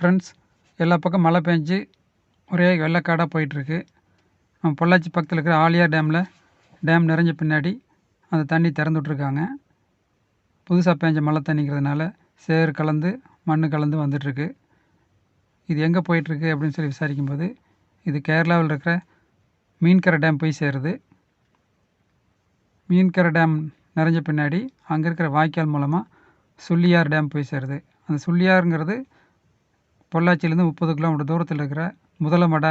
Friends, எல்லா பக்கம் மழை பெஞ்சு ஒரே வெள்ளக்காடாக போயிட்டுருக்கு. பொள்ளாச்சி பக்கத்தில் இருக்கிற ஆழியார் டேம் நிறைஞ்ச பின்னாடி அந்த தண்ணி திறந்து விட்ருக்காங்க. புதுசாக பேஞ்ச மழை தண்ணிங்கிறதுனால சேறு கலந்து மண் கலந்து வந்துட்டுருக்கு. இது எங்கே போயிட்டுருக்கு அப்படின்னு சொல்லி விசாரிக்கும்போது, இது கேரளாவில் இருக்கிற மீன்கரை டேம் போய் சேருது. மீன்கரை டேம் நிறைஞ்ச பின்னாடி அங்கே இருக்கிற வாய்க்கால் மூலமாக சுள்ளியார் டேம் போய் சேருது. அந்த சுள்ளியாருங்கிறது பொள்ளாச்சியிலேருந்து 30 கிலோமீட்டர் தூரத்தில் இருக்கிற முதலமடை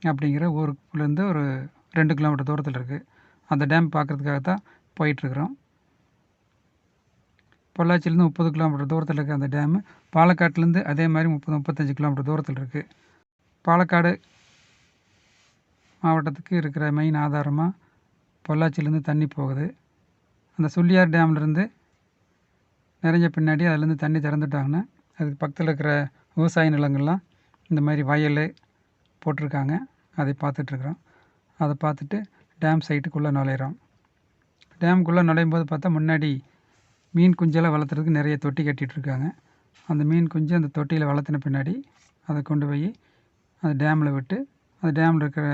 அப்படிங்கிற ஊருக்குள்ளேருந்து ஒரு 2 கிலோமீட்டர் தூரத்தில் இருக்குது. அந்த டேம் பார்க்குறதுக்காக தான் போயிட்டுருக்குறோம். பொள்ளாச்சியிலேருந்து 30 கிலோமீட்டர் தூரத்தில் இருக்கிற அந்த டேமு பாலக்காட்லேருந்து அதே மாதிரி 30-35 கிலோமீட்டர் தூரத்தில் இருக்குது. பாலக்காடு மாவட்டத்துக்கு இருக்கிற மெயின் ஆதாரமாக பொள்ளாச்சியிலேருந்து தண்ணி போகுது. அந்த சுள்ளியார் டேம்லேருந்து நிறைஞ்ச பின்னாடி அதுலேருந்து தண்ணி திறந்துட்டாங்கன்னா அதுக்கு பக்கத்தில் இருக்கிற விவசாய நிலங்கள்லாம் இந்த மாதிரி வயல் போட்டிருக்காங்க. அதை பார்த்துட்ருக்குறோம். அதை பார்த்துட்டு டேம் சைட்டுக்குள்ளே நுழையிறோம். டேமுக்குள்ளே நுழையும் போது பார்த்தா முன்னாடி மீன் குஞ்செல்லாம் வளர்த்துறதுக்கு நிறைய தொட்டி கட்டிகிட்ருக்காங்க. அந்த மீன் குஞ்சு அந்த தொட்டியில் வளர்த்தின பின்னாடி அதை கொண்டு போய் அந்த டேமில் விட்டு அந்த டேமில் இருக்கிற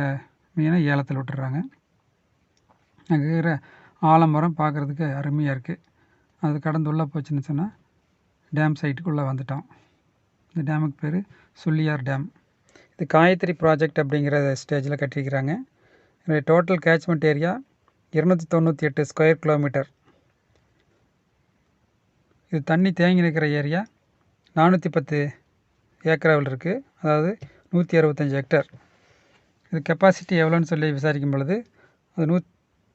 மீனை ஏலத்தில் விட்டுறாங்க. அங்கே இருக்கிற ஆலமரம் பார்க்குறதுக்கு அருமையாக இருக்குது. அது கடந்து உள்ளே போச்சுன்னு சொன்னால் டேம் சைட்டுக்குள்ளே வந்துட்டோம். இந்த டேமுக்கு பேர் சுள்ளியார் டேம். இது காயத்ரி ப்ராஜெக்ட் அப்படிங்கிற ஸ்டேஜில் கட்டியிருக்கிறாங்க. இதோடைய total catchment area 298 square kilometre. இது தண்ணி தேங்கி நிற்கிற ஏரியா 410 ஏக்கராவில் இருக்குது. அதாவது 165 ஹெக்டர். இது கெப்பாசிட்டி எவ்வளோன்னு சொல்லி விசாரிக்கும் பொழுது அது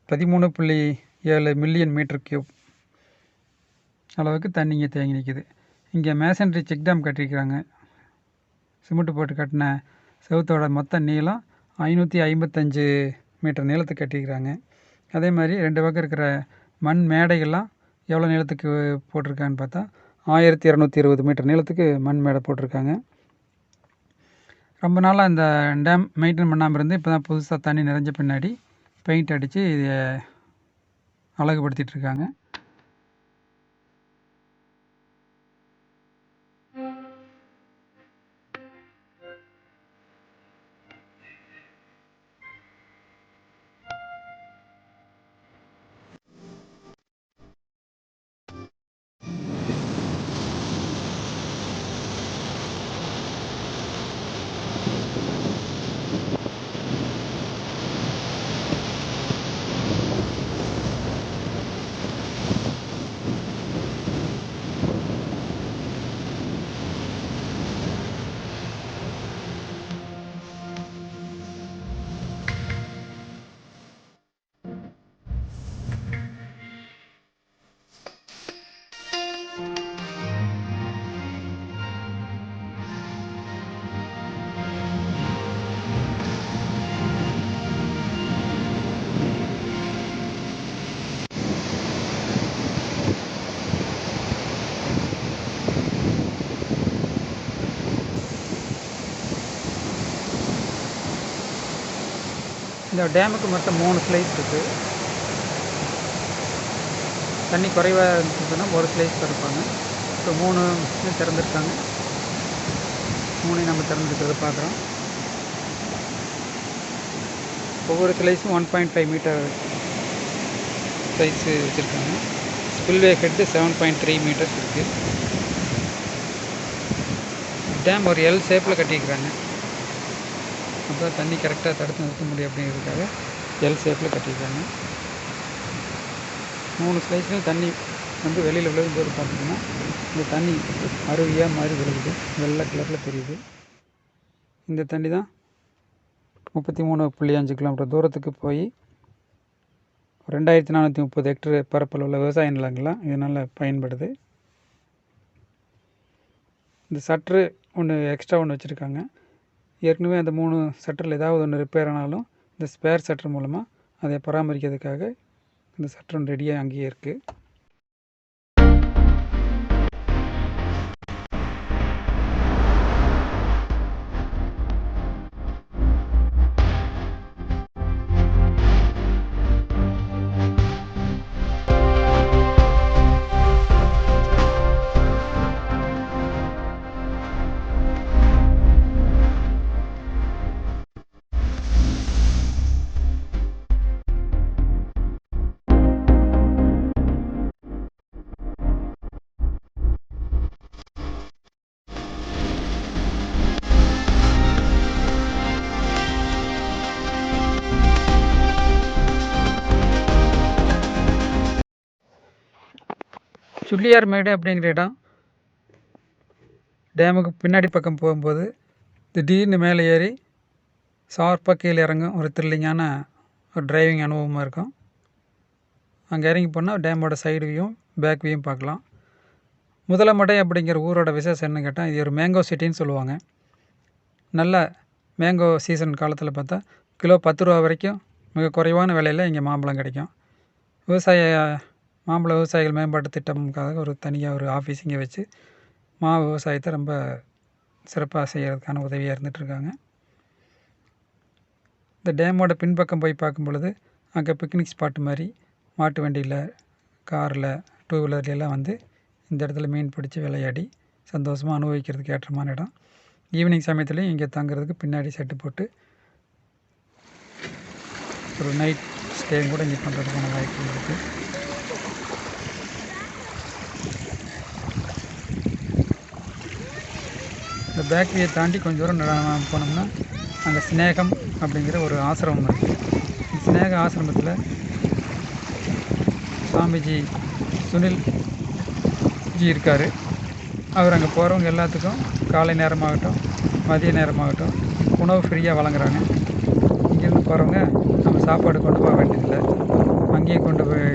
13.7 மில்லியன் மீட்டர் கியூப் அளவுக்கு தண்ணி இங்கே தேங்கி நிற்கிது. இங்கே மேசன்ட்ரி செக் டேம் கட்டியிருக்கிறாங்க. சிமெண்ட் போட்டு கட்டின செவுத்தோட மொத்த நீளம் 555 மீட்டர் நீளத்துக்கு கட்டியிருக்கிறாங்க. அதே மாதிரி 2 பக்கம் இருக்கிற மண் மேடைகள்லாம் எவ்வளோ நீளத்துக்கு போட்டிருக்கான்னு பார்த்தா 1220 மீட்டர் நீளத்துக்கு மண் மேடை போட்டிருக்காங்க. ரொம்ப நாளாக இந்த டேம் மெயின்டைன் பண்ணாமல் இருந்து இப்போ தான் புதுசாக தண்ணி நிறைஞ்ச பின்னாடி பெயிண்ட் அடித்து இதை அழகுபடுத்திகிட்ருக்காங்க. இந்த டேமுக்கு மொத்தம் 3 ஸ்லைஸ் இருக்குது. தண்ணி குறைவாக இருந்துச்சுன்னா ஒரு ஸ்லைஸ் திறப்பாங்க. இப்போ 3 திறந்துருக்காங்க. 3 நம்ம திறந்துருக்கிறத பார்க்குறோம். ஒவ்வொரு ஸ்லைஸும் 1.5 மீட்டர் சைஸு வச்சுருக்காங்க. ஸ்பில்வே ஹெட்டு 7.3 மீட்டர்ஸ் இருக்குது. டேம் ஒரு எல் ஷேப்பில் கட்டியிருக்கிறாங்க. அப்போ தண்ணி கரெக்டாக தடுத்து நிறுத்த முடியும் அப்படிங்கிறதுக்காக எல் ஷேப்பில் கட்டியிருக்காங்க. 3 ஸ்லைஸ்லையும் தண்ணி வந்து வெளியில் விழுகும்போது பார்த்திங்கன்னா இந்த தண்ணி அருவியாக மாதிரி விழுகுது. வெள்ளை கலரில் தெரியுது. இந்த தண்ணி தான் 33.5 கிலோமீட்டர் தூரத்துக்கு போய் 2430 ஹெக்டர் பரப்பில் உள்ள விவசாய நிலங்கள்லாம் இதனால் பயன்படுது. இந்த சட்ரு எக்ஸ்ட்ரா ஒன்று வச்சுருக்காங்க. ஏற்கனவே அந்த 3 சட்டரில் ஏதாவது ஒன்று ரிப்பேர் ஆனாலும் இந்த ஸ்பேர் சட்டர் மூலமாக அதை பராமரிக்கிறதுக்காக இந்த சட்டர் ஒன்று ரெடியாக அங்கேயே இருக்குது. சுள்ளியார் மேடு அப்படிங்கிற இடம் டேமுக்கு பின்னாடி பக்கம் போகும்போது திடீர்னு மேலே ஏறி ஷார்ப்பாக கீழே இறங்கும் ஒரு த்ரில்லிங்கான ஒரு டிரைவிங் அனுபவமாக இருக்கும். அங்கே இறங்கி போனால் டேமோட சைடு வியூவும் பேக் வியூவும் பார்க்கலாம். முதலமடை அப்படிங்கிற ஊரோட விசேஷம் என்னன்னு கேட்டால், இது ஒரு மேங்கோ சிட்டின்னு சொல்லுவாங்க. நல்ல மேங்கோ சீசன் காலத்தில் பார்த்தா கிலோ 10 ரூபா வரைக்கும் மிக குறைவான விலையில் இங்கே மாம்பழம் கிடைக்கும். மாம்பழ விவசாயிகள் மேம்பாட்டு திட்டம்காக ஒரு தனியாக ஒரு ஆஃபீஸ் இங்கே வச்சு விவசாயத்தை ரொம்ப சிறப்பாக செய்கிறதுக்கான உதவியாக இருந்துகிட்ருக்காங்க. இந்த டேமோட பின்பக்கம் போய் பார்க்கும் பொழுது அங்கே பிக்னிக் ஸ்பாட் மாதிரி மாட்டு வண்டியில், காரில், டூ வீலர்லாம் வந்து இந்த இடத்துல மீன் பிடிச்சி விளையாடி சந்தோஷமாக அனுபவிக்கிறதுக்கு ஏற்றமான இடம். ஈவினிங் சமயத்துலேயும் இங்கே தங்குறதுக்கு பின்னாடி செட்டு போட்டு ஒரு நைட் ஸ்டேயும் கூட இங்கே பண்ணுறதுக்கான வாய்ப்பு இருக்குது. இந்த பேக்கரியை தாண்டி கொஞ்சம் தூரம் போனோம்னா அங்கே ஸ்னேகம் அப்படிங்கிற ஒரு ஆசிரமம் இருக்குது. ஸ்னேக ஆசிரமத்தில் சாமிஜி சுனில் ஜி இருக்கார். அவர் அங்கே போகிறவங்க எல்லாத்துக்கும் காலை நேரமாகட்டும் மதிய நேரமாகட்டும் உணவு ஃப்ரீயாக வழங்குறாங்க. இங்கேருந்து போகிறவங்க நம்ம சாப்பாடு கொண்டு போக வேண்டியதில்லை. அங்கேயே கொண்டு போய்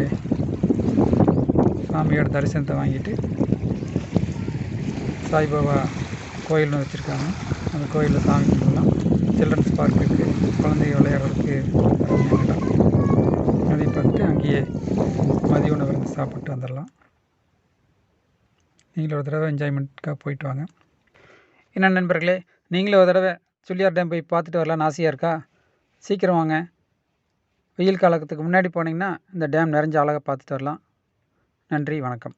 சாமியோட தரிசனத்தை வாங்கிட்டு சாய்பாபா கோயில்னு வச்சுருக்காங்க. அந்த கோயிலில் சாமி கும்பிடலாம். சில்ட்ரன்ஸ் பார்க் இருக்குது, குழந்தைங்க விளையாடுறதுக்கு இடம். அதை பார்த்துட்டு அங்கேயே மதிய உணவு இருந்து சாப்பிட்டு வந்துடலாம். நீங்களும் ஒரு தடவை என்ஜாய்மெண்ட்டுக்காக போயிட்டு வாங்க. என்ன நண்பர்களே, நீங்களும் ஒரு தடவை சுள்ளியார் டேம் போய் பார்த்துட்டு வரலான்னு ஆசையாக இருக்கா? சீக்கிரம் வாங்க. வெயில் காலத்துக்கு முன்னாடி போனீங்கன்னா இந்த டேம் நிறைஞ்ச அழகாக பார்த்துட்டு வரலாம். நன்றி, வணக்கம்.